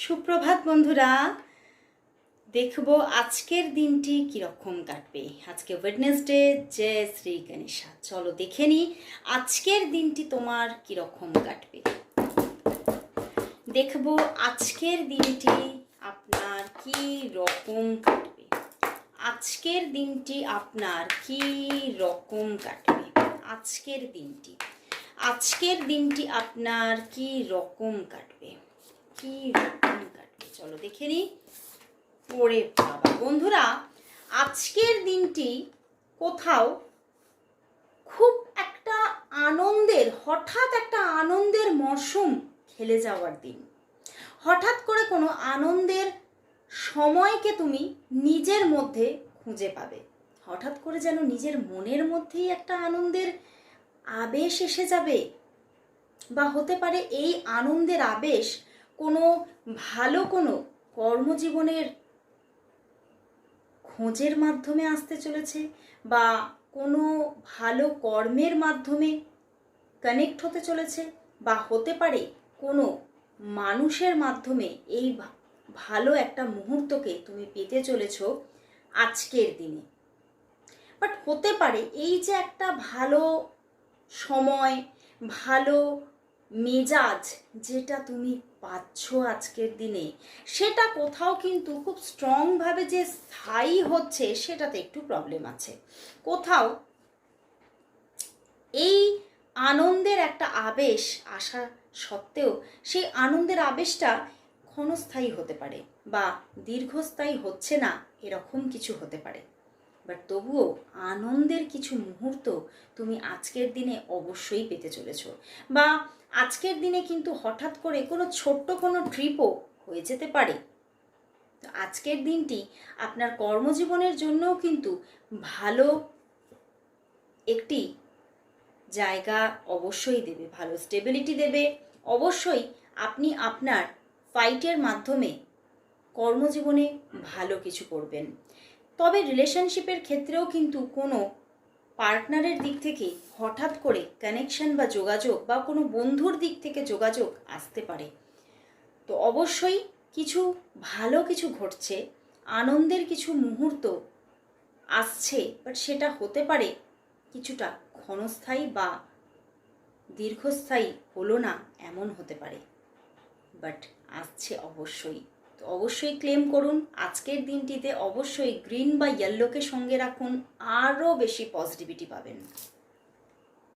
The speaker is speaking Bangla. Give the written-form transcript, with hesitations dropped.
সুপ্রভাত বন্ধুরা, দেখব আজকের দিনটি কীরকম কাটবে। আজকে ওয়েডনেসডে, জয় শ্রী গণেশা। চলো দেখে নিই আজকের দিনটি তোমার কীরকম কাটবে। দেখব আজকের দিনটি আপনার কি রকম কাটবে। আজকের দিনটি আপনার কি রকম কাটবে। আজকের দিনটি আপনার কি রকম কাটবে। কি রকম কাটবে চলো দেখে নিই। ওরে বাবা বন্ধুরা, আজকের দিনটি কোথাও খুব একটা হঠাৎ একটা আনন্দের মরশুম খেলে যাওয়ার দিন। হঠাৎ করে কোনো আনন্দের সময়কে তুমি নিজের মধ্যে খুঁজে পাবে। হঠাৎ করে যেন নিজের মনের মধ্যেই একটা আনন্দের আবেশ এসে যাবে, বা হতে পারে এই আনন্দের আবেশ কোনো ভালো কোনো কর্মজীবনের খোঁজের মাধ্যমে আসতে চলেছে, বা কোনো ভালো কর্মের মাধ্যমে কানেক্ট হতে চলেছে, বা হতে পারে কোনো মানুষের মাধ্যমে এই ভালো একটা মুহূর্তকে তুমি পেতে চলেছ আজকের দিনে। বাট হতে পারে এই যে একটা ভালো সময়, ভালো মেজাজ যেটা তুমি পাচ্ছ আজকের দিনে, সেটা কোথাও কিন্তু খুব স্ট্রংভাবে যে স্থায়ী হচ্ছে সেটাতে একটু প্রবলেম আছে। কোথাও এই আনন্দের একটা আবেশ আসা সত্ত্বেও সেই আনন্দের আবেশটা ক্ষণস্থায়ী হতে পারে, বা দীর্ঘস্থায়ী হচ্ছে না এরকম কিছু হতে পারে। বাট তবুও আনন্দের কিছু মুহূর্ত তুমি আজকের দিনে অবশ্যই পেতে চলেছ। বা আজকের দিনে কিন্তু হঠাৎ করে কোনো ছোট্ট কোনো ট্রিপও হয়ে যেতে পারে। তো আজকের দিনটি আপনার কর্মজীবনের জন্যও কিন্তু ভালো একটি জায়গা অবশ্যই দেবে, ভালো স্টেবিলিটি দেবে। অবশ্যই আপনি আপনার ফাইটের মাধ্যমে কর্মজীবনে ভালো কিছু করবেন। তবে রিলেশনশিপের ক্ষেত্রেও কিন্তু কোনো পার্টনারের দিক থেকে হঠাৎ করে কানেকশন বা যোগাযোগ, বা কোনো বন্ধুর দিক থেকে যোগাযোগ আসতে পারে। তো অবশ্যই কিছু ভালো কিছু ঘটছে, আনন্দের কিছু মুহূর্ত আসছে, বাট সেটা হতে পারে কিছুটা ক্ষণস্থায়ী বা দীর্ঘস্থায়ী হলো না এমন হতে পারে, বাট আসছে অবশ্যই। তো অবশ্যই ক্লেম করুন আজকের দিনটিতে। অবশ্যই গ্রিন বা ইয়েলোকে সঙ্গে রাখুন, আরও বেশি পজিটিভিটি পাবেন।